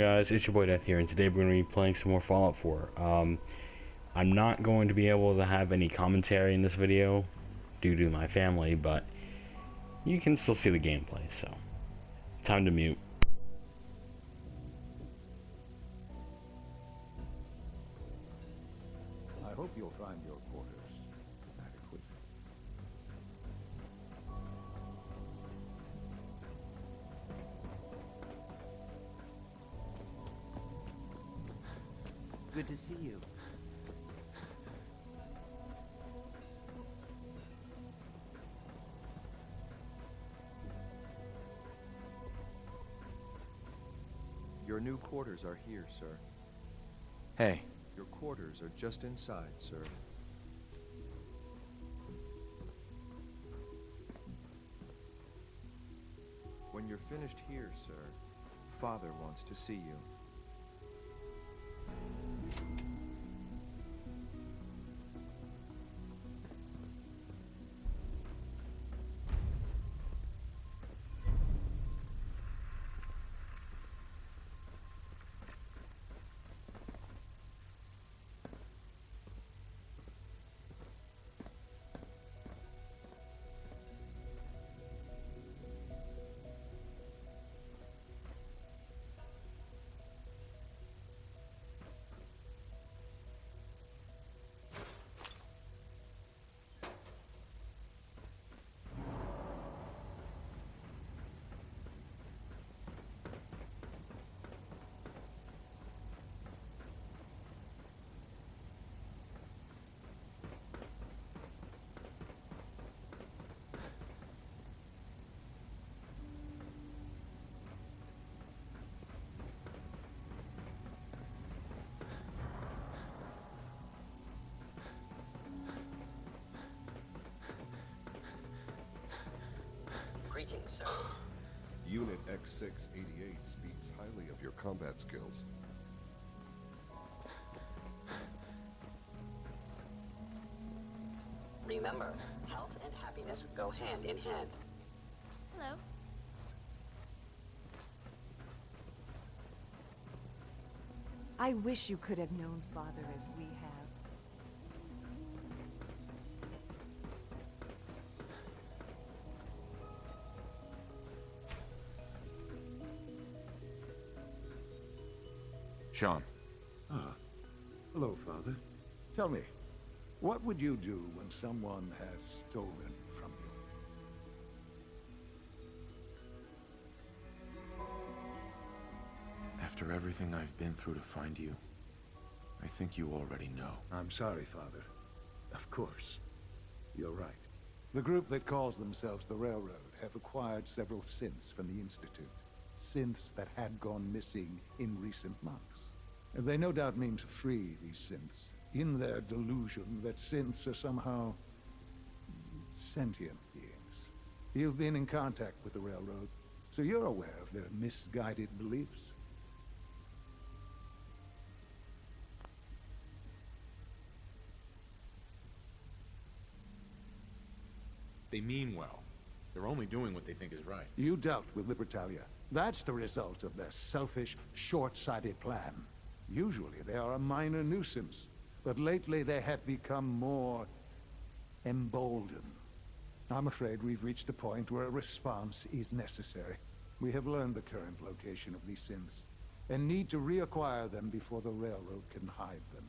guys? It's your boy Death here, and today we're going to be playing some more Fallout 4. I'm not going to be able to have any commentary in this video due to my family, but you can still see the gameplay, so time to mute. I hope you'll find your quarters adequate. Good to see you. Your new quarters are here, sir. Hey. Your quarters are just inside, sir. When you're finished here, sir, Father wants to see you. Greetings, sir. Unit X688 speaks highly of your combat skills. Remember, health and happiness go hand in hand. Hello. I wish you could have known Father as we have. Sean. Ah. Hello, Father. Tell me, what would you do when someone has stolen from you? After everything I've been through to find you, I think you already know. I'm sorry, Father. Of course. You're right. The group that calls themselves the Railroad have acquired several synths from the Institute. Synths that had gone missing in recent months. And they no doubt mean to free these synths, in their delusion that synths are somehow sentient beings. You've been in contact with the Railroad, so you're aware of their misguided beliefs. They mean well. They're only doing what they think is right. You dealt with Libertalia. That's the result of their selfish, short-sighted plan. Usually they are a minor nuisance, but lately they have become more emboldened. I'm afraid we've reached the point where a response is necessary. We have learned the current location of these synths, and need to reacquire them before the Railroad can hide them.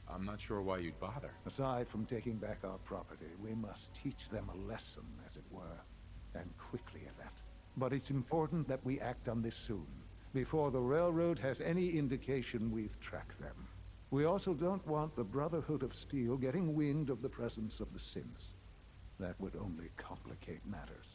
I'm not sure why you'd bother. Aside from taking back our property, we must teach them a lesson, as it were, and quickly at that. But it's important that we act on this soon, before the Railroad has any indication we've tracked them. We also don't want the Brotherhood of Steel getting wind of the presence of the synths. That would only complicate matters.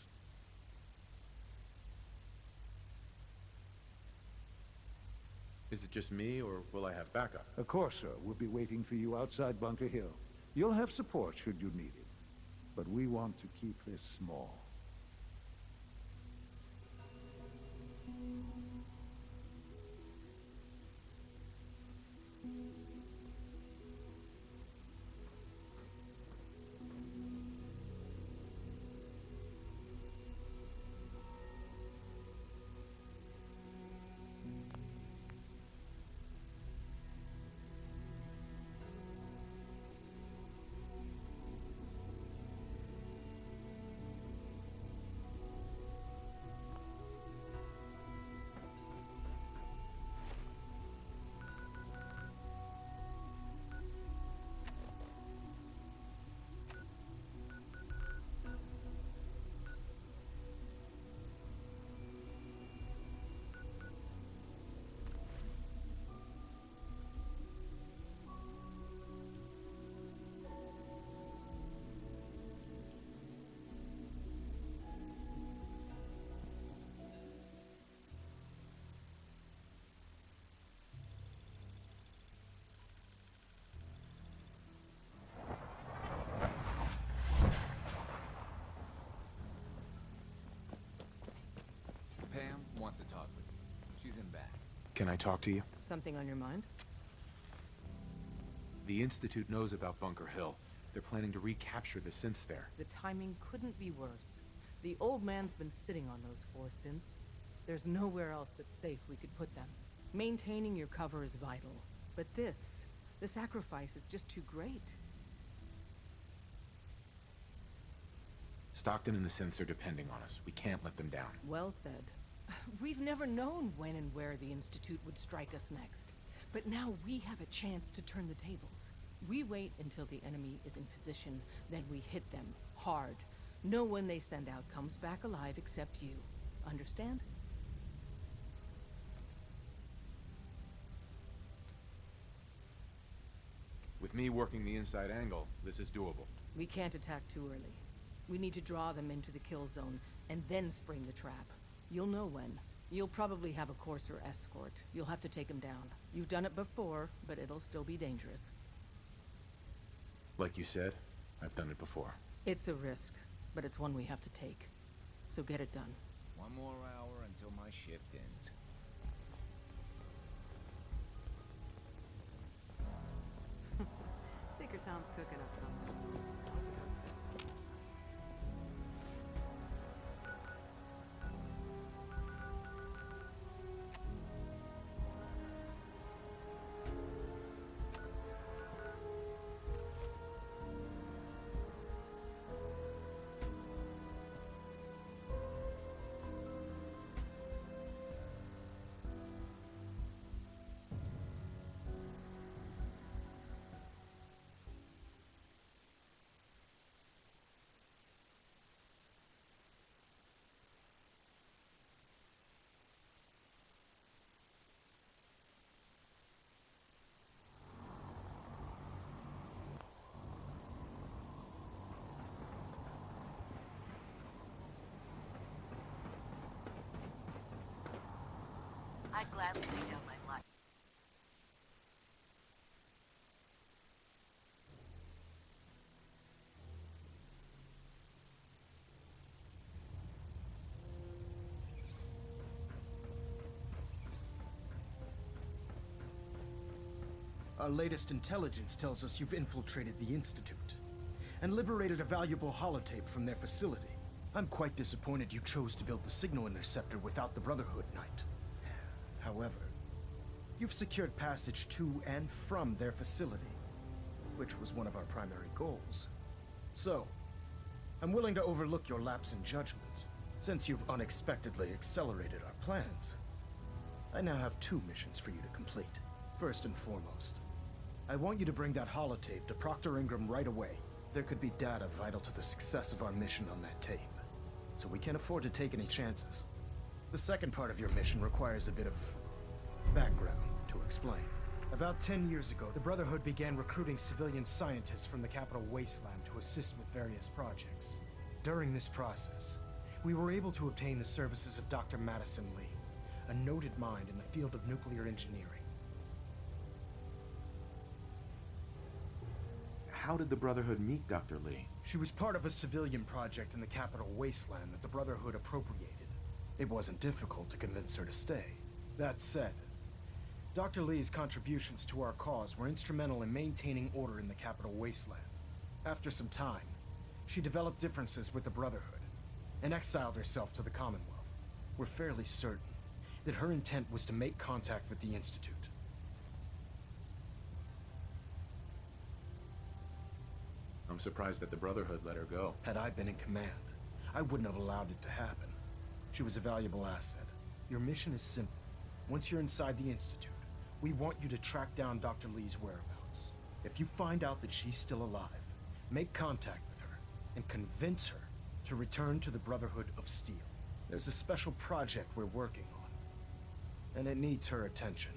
Is it just me, or will I have backup? Of course, sir. We'll be waiting for you outside Bunker Hill. You'll have support should you need it. But we want to keep this small. him back. Can I talk to you? Something on your mind? The Institute knows about Bunker Hill. They're planning to recapture the synths there. The timing couldn't be worse. The old man's been sitting on those 4 synths. There's nowhere else that's safe we could put them. Maintaining your cover is vital. But the sacrifice is just too great. Stockton and the synths are depending on us. We can't let them down. Well said. We've never known when and where the Institute would strike us next. But now we have a chance to turn the tables. We wait until the enemy is in position, then we hit them hard. No one they send out comes back alive except you. Understand? With me working the inside angle, this is doable. We can't attack too early. We need to draw them into the kill zone, and then spring the trap. You'll know when. You'll probably have a Courser escort. You'll have to take them down. You've done it before, but it'll still be dangerous. Like you said, I've done it before. It's a risk, but it's one we have to take. So get it done. 1 more hour until my shift ends. Tinker Tom's cooking up something. I'd gladly lay down my life. Our latest intelligence tells us you've infiltrated the Institute and liberated a valuable holotape from their facility. I'm quite disappointed you chose to build the signal interceptor without the Brotherhood Knight. However, you've secured passage to and from their facility, which was one of our primary goals. So, I'm willing to overlook your lapse in judgment, since you've unexpectedly accelerated our plans. I now have 2 missions for you to complete. First and foremost, I want you to bring that holotape to Proctor Ingram right away. There could be data vital to the success of our mission on that tape, so we can't afford to take any chances. The second part of your mission requires a bit of background to explain. About 10 years ago, the Brotherhood began recruiting civilian scientists from the capital wasteland to assist with various projects. During this process, we were able to obtain the services of Dr. Madison Lee, a noted mind in the field of nuclear engineering. How did the Brotherhood meet Dr. Lee? She was part of a civilian project in the capital wasteland that the Brotherhood appropriated. It wasn't difficult to convince her to stay. That said, Dr. Lee's contributions to our cause were instrumental in maintaining order in the capital wasteland. After some time, she developed differences with the Brotherhood and exiled herself to the Commonwealth. We're fairly certain that her intent was to make contact with the Institute. I'm surprised that the Brotherhood let her go. Had I been in command, I wouldn't have allowed it to happen. She was a valuable asset. Your mission is simple. Once you're inside the Institute, we want you to track down Dr. Lee's whereabouts. If you find out that she's still alive, make contact with her and convince her to return to the Brotherhood of Steel. There's a special project we're working on, and it needs her attention.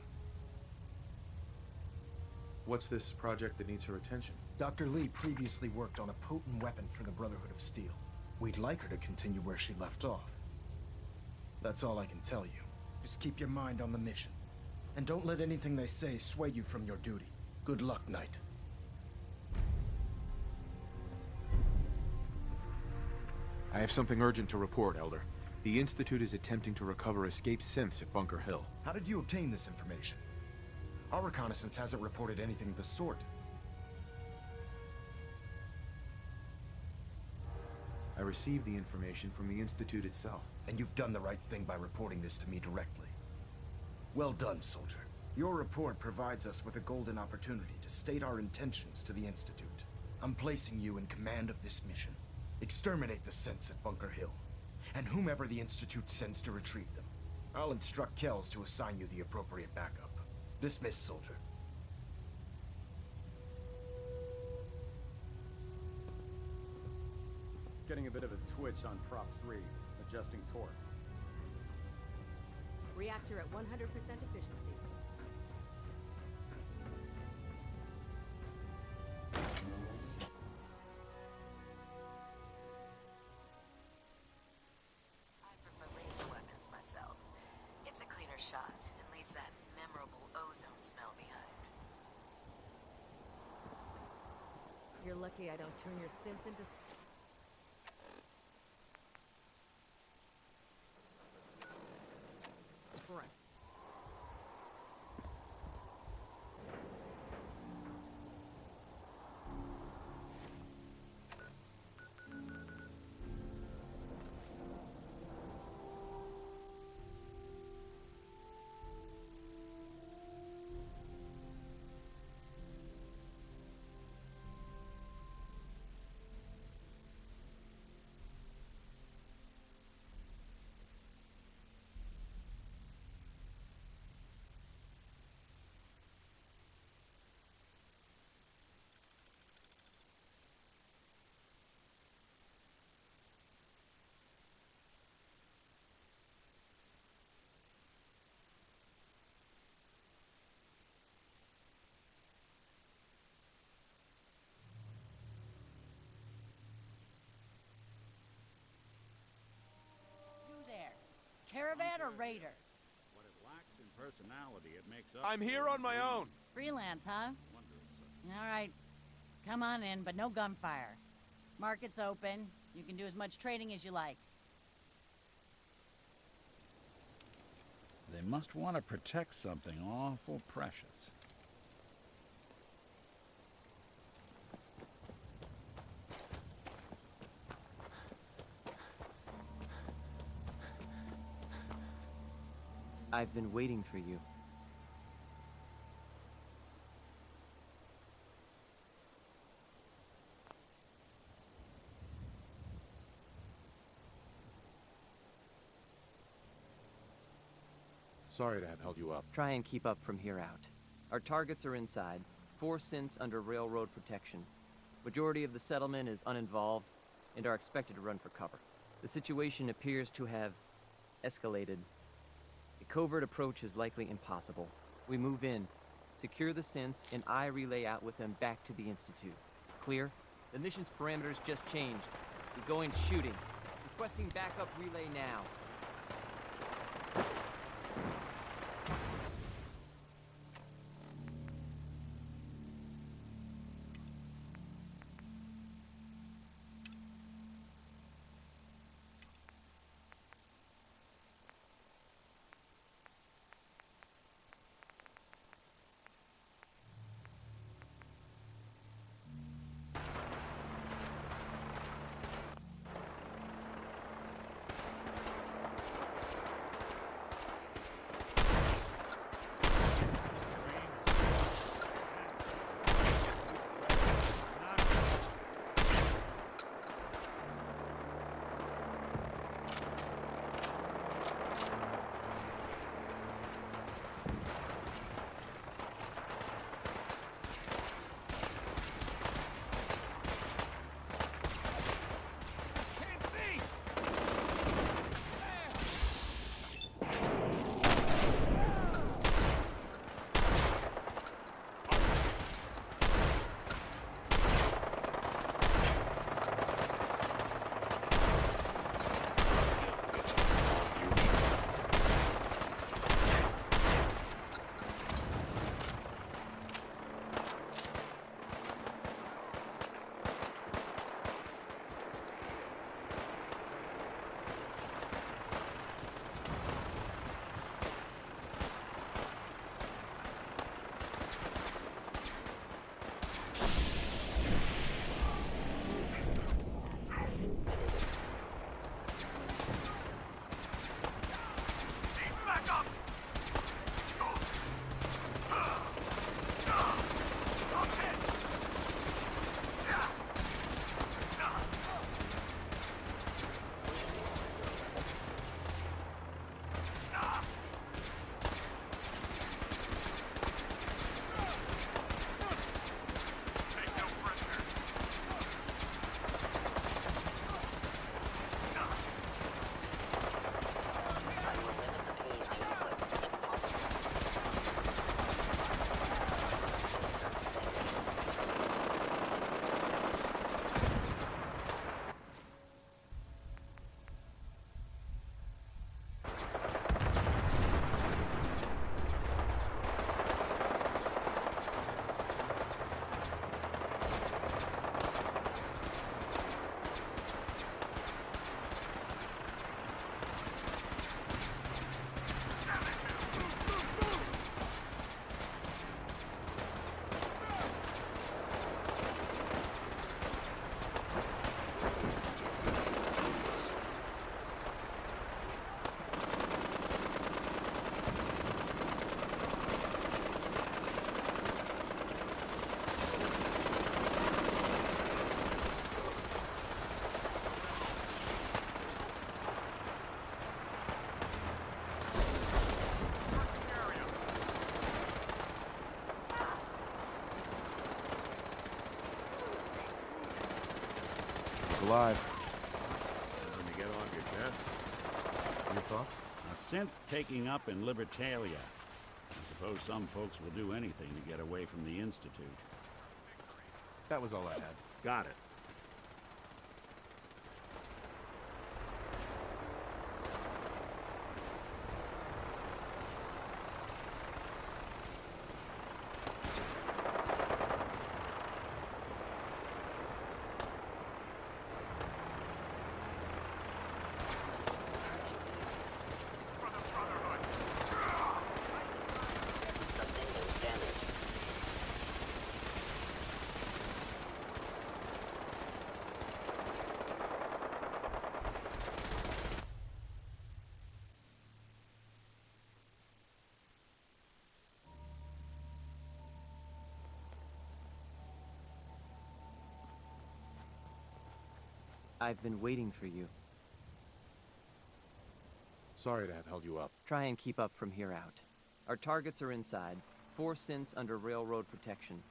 What's this project that needs her attention? Dr. Lee previously worked on a potent weapon for the Brotherhood of Steel. We'd like her to continue where she left off. That's all I can tell you. Just keep your mind on the mission, and don't let anything they say sway you from your duty. Good luck, Knight. I have something urgent to report, Elder. The Institute is attempting to recover escaped synths at Bunker Hill. How did you obtain this information? Our reconnaissance hasn't reported anything of the sort. I received the information from the Institute itself. And you've done the right thing by reporting this to me directly. Well done, soldier. Your report provides us with a golden opportunity to state our intentions to the Institute. I'm placing you in command of this mission. Exterminate the synths at Bunker Hill, and whomever the Institute sends to retrieve them. I'll instruct Kells to assign you the appropriate backup. Dismissed, soldier. Getting a bit of a twitch on prop 3, adjusting torque. Reactor at 100% efficiency. I prefer laser weapons myself. It's a cleaner shot and leaves that memorable ozone smell behind. You're lucky I don't turn your synth into... Correct. Caravan or raider? What it lacks in personality, it makes up. I'm here on my own. Freelance, huh? All right. Come on in, but no gunfire. Market's open. You can do as much trading as you like. They must want to protect something awful precious. I've been waiting for you. Sorry to have held you up. Try and keep up from here out. Our targets are inside, 4 synths under railroad protection. Majority of the settlement is uninvolved and are expected to run for cover. The situation appears to have escalated. A covert approach is likely impossible. We move in, secure the synths, and I relay out with them back to the Institute. Clear? The mission's parameters just changed. We go in shooting. Requesting backup relay now. alive. Something to get off your chest? Any thoughts? A synth taking up in Libertalia. I suppose some folks will do anything to get away from the Institute. That was all I had. Got it. I've been waiting for you. Sorry to have held you up. Try and keep up from here out. Our targets are inside. 4 synths under railroad protection.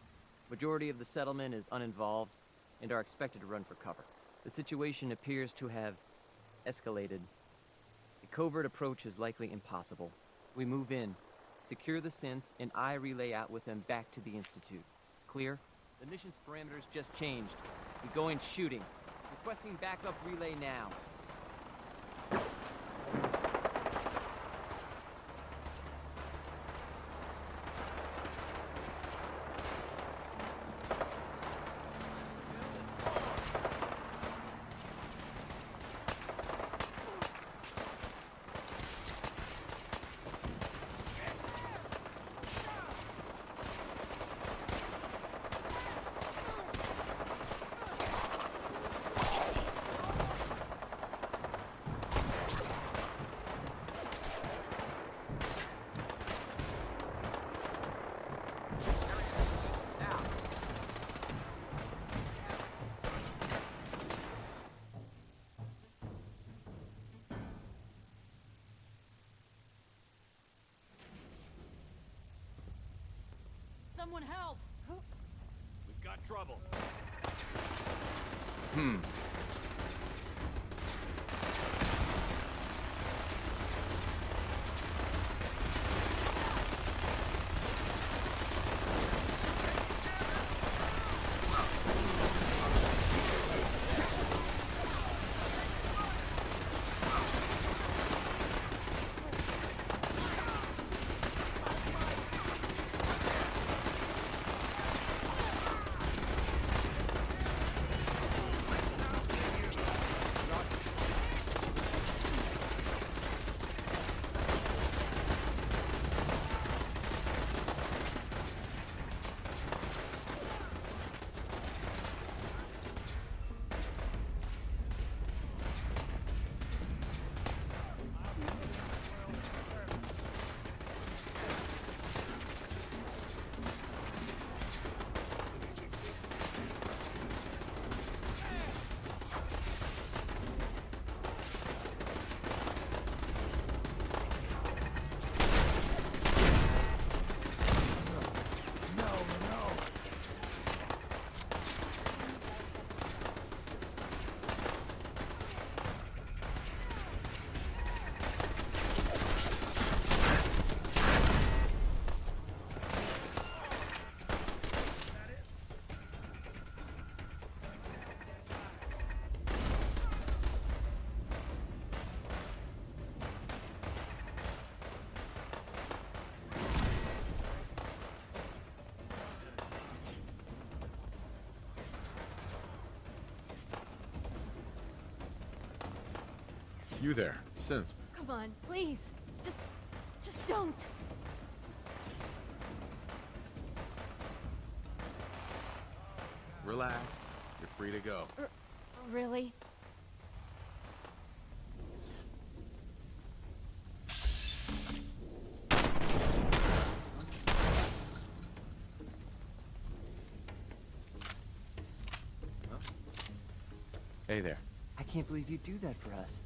Majority of the settlement is uninvolved and are expected to run for cover. The situation appears to have escalated. A covert approach is likely impossible. We move in, secure the synths, and I relay out with them back to the Institute. Clear? The mission's parameters just changed. We go in shooting. Requesting backup relay now. Someone help! We've got trouble. You there, Synth. Come on, please. Just don't. Relax. You're free to go. Really? Hey there. I can't believe you do that for us.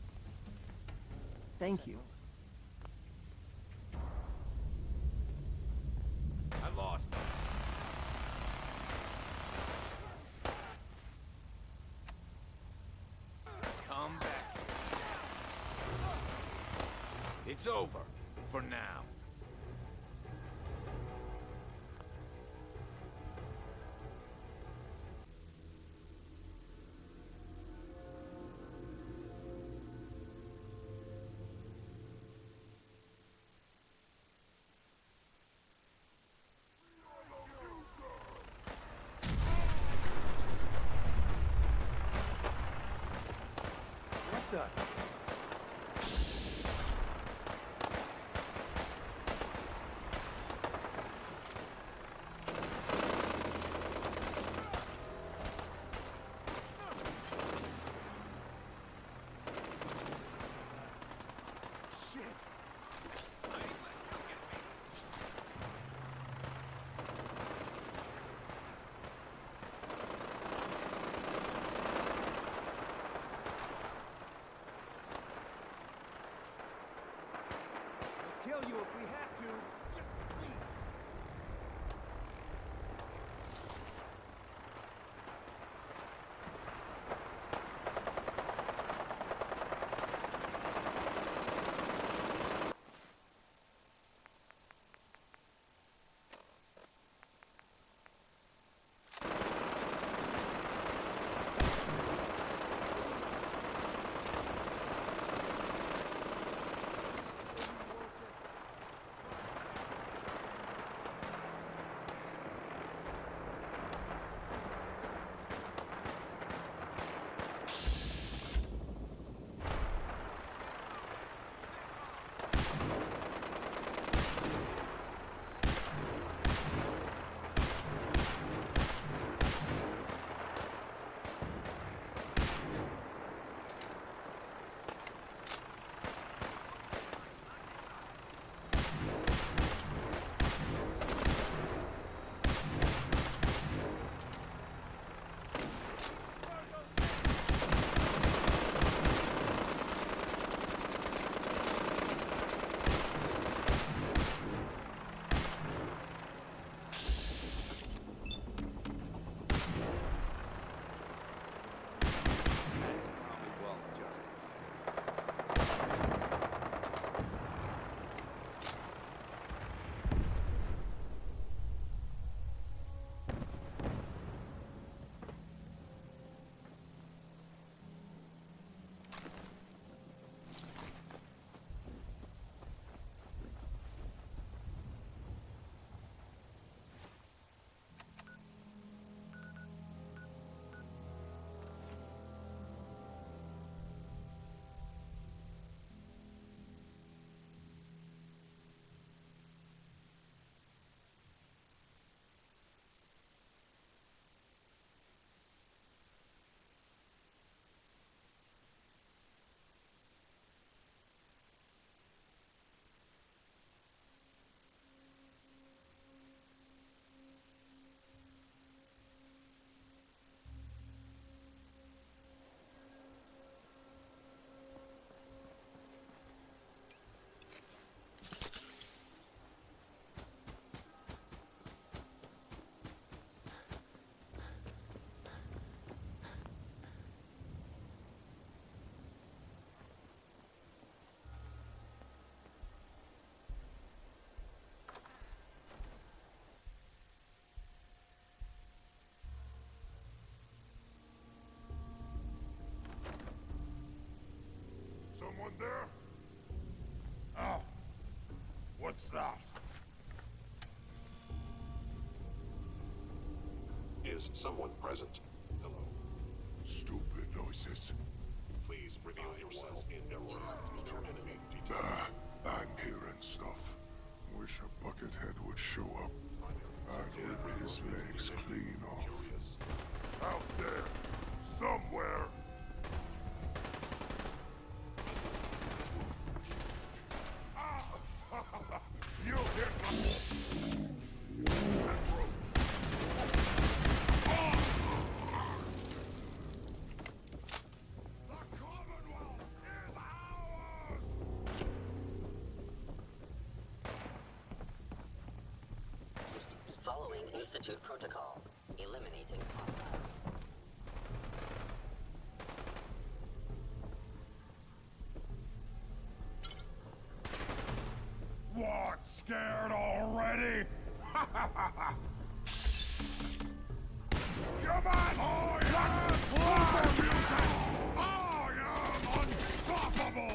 Thank you. I lost them. It's over. For now. What the? Kill you if we have to. Just leave. Someone there? Oh. What's that? Is someone present? Hello. Stupid noises. Please reveal yourself in error. Enemy detected. I'm hearing stuff. Wish a buckethead would show up. I'd rip his legs clean off. Out there! Somewhere! You hit my... Following Institute protocol. Eliminating hostile. scared already? Come on! I am mutant! I am unstoppable!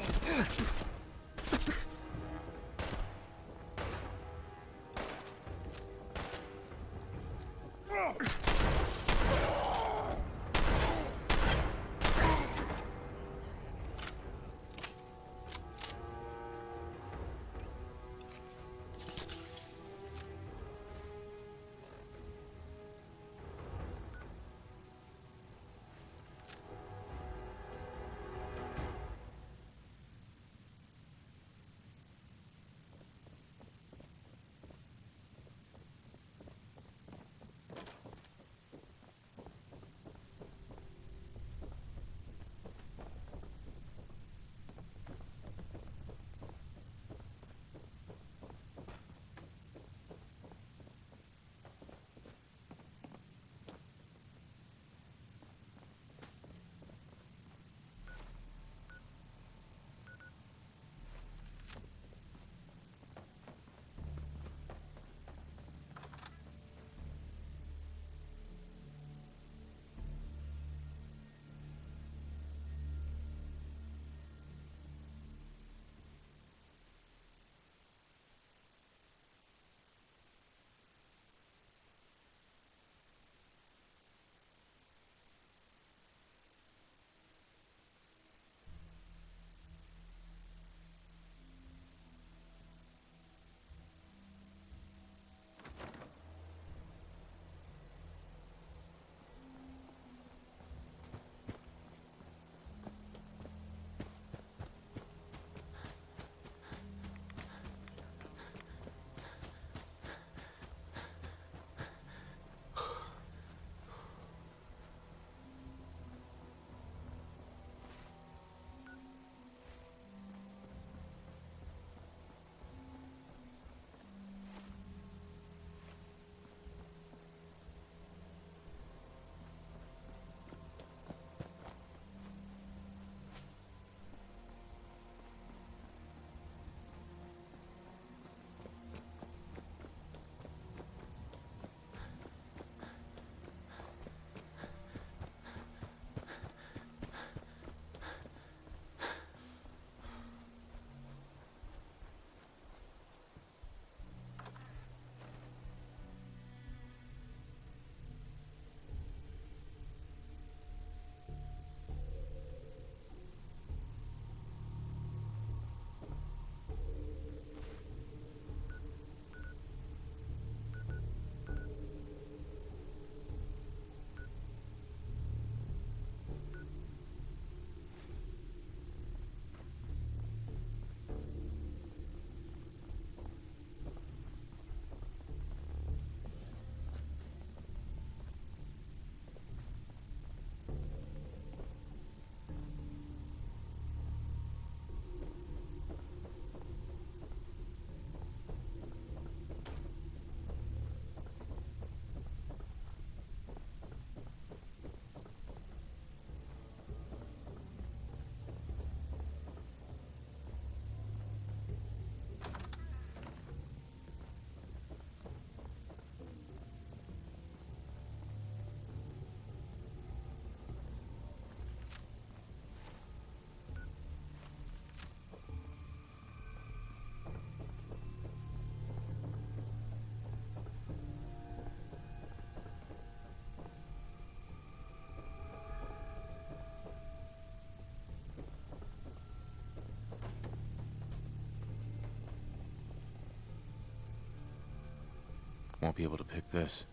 Won't be able to pick this.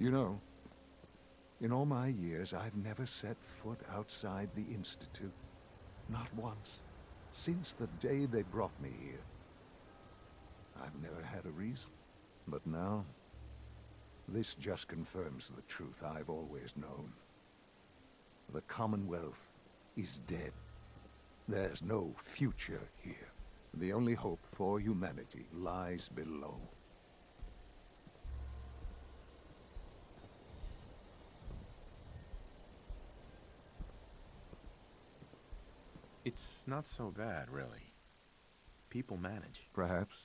You know, in all my years, I've never set foot outside the Institute. Not once. Since the day they brought me here. I've never had a reason. But now, this just confirms the truth I've always known. The Commonwealth is dead. There's no future here. The only hope for humanity lies below. It's not so bad, really. People manage. Perhaps.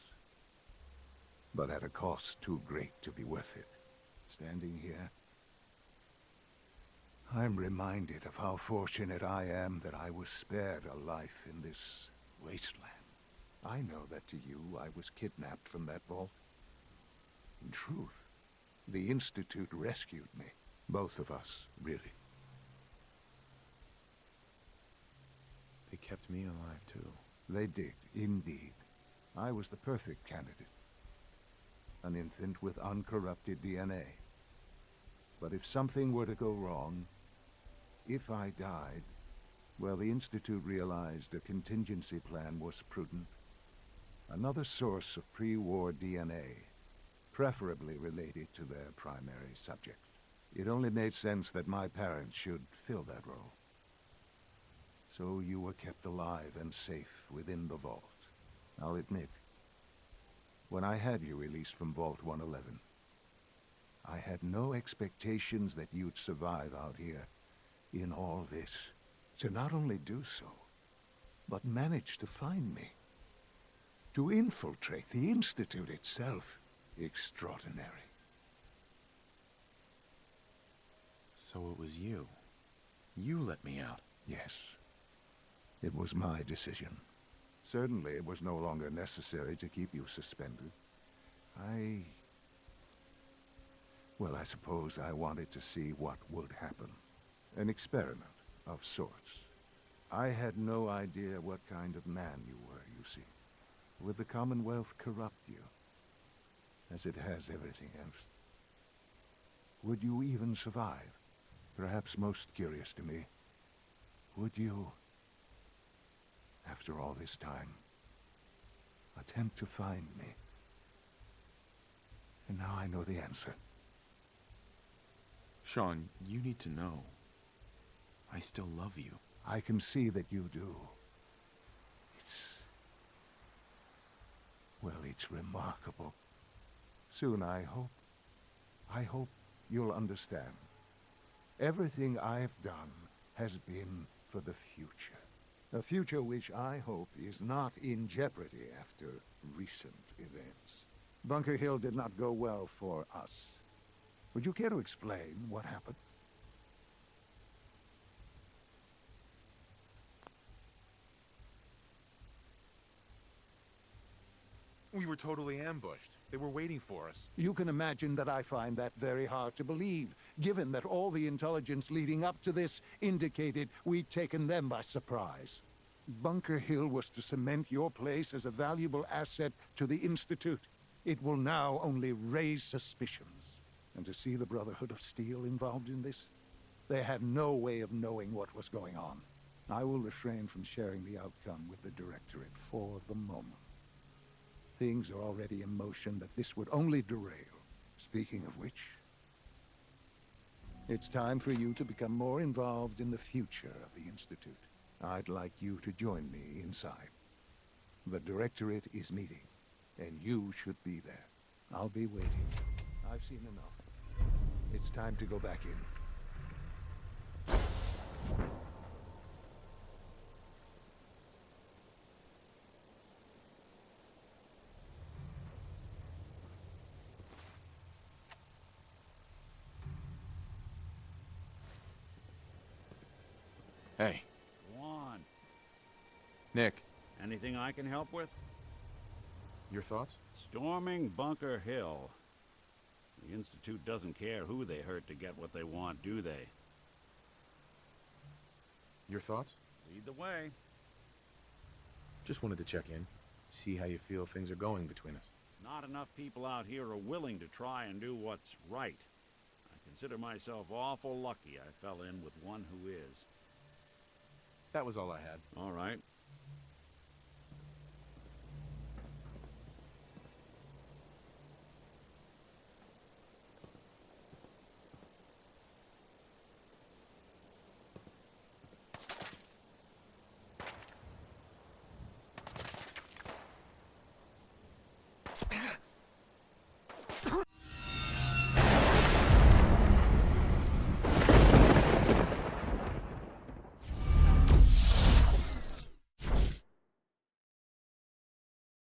But at a cost too great to be worth it. Standing here, I'm reminded of how fortunate I am that I was spared a life in this wasteland. I know that to you, I was kidnapped from that vault. In truth, the Institute rescued me. Both of us, really. They kept me alive, too. They did, indeed. I was the perfect candidate. An infant with uncorrupted DNA. But if something were to go wrong, if I died, well, the Institute realized a contingency plan was prudent. Another source of pre-war DNA, preferably related to their primary subject. It only made sense that my parents should fill that role. So you were kept alive and safe within the vault. I'll admit, when I had you released from Vault 111, I had no expectations that you'd survive out here in all this. To not only do so, but manage to find me. To infiltrate the Institute itself. Extraordinary. So it was you. You let me out. Yes. It was my decision. Certainly it was no longer necessary to keep you suspended. Well, I suppose I wanted to see what would happen. An experiment of sorts. I had no idea what kind of man you were, you see. Would the Commonwealth corrupt you? As it has everything else? Would you even survive? Perhaps most curious to me, would you, after all this time, attempt to find me? And now I know the answer. Sean, you need to know. I still love you. I can see that you do. Well, it's remarkable. Soon, I hope you'll understand. Everything I've done has been for the future. A future which I hope is not in jeopardy after recent events. Bunker Hill did not go well for us. Would you care to explain what happened? We were totally ambushed. They were waiting for us. You can imagine that I find that very hard to believe, given that all the intelligence leading up to this indicated we'd taken them by surprise. Bunker Hill was to cement your place as a valuable asset to the Institute. It will now only raise suspicions. And to see the Brotherhood of Steel involved in this? They had no way of knowing what was going on. I will refrain from sharing the outcome with the Directorate for the moment. Things are already in motion that this would only derail. Speaking of which, it's time for you to become more involved in the future of the Institute. I'd like you to join me inside. The Directorate is meeting, and you should be there. I'll be waiting. I've seen enough. It's time to go back in. Hey. Go on. Nick. Anything I can help with? Your thoughts? Storming Bunker Hill. The Institute doesn't care who they hurt to get what they want, do they? Your thoughts? Lead the way. Just wanted to check in. See how you feel things are going between us. Not enough people out here are willing to try and do what's right. consider myself awful lucky I fell in with one who is. That was all I had. All right.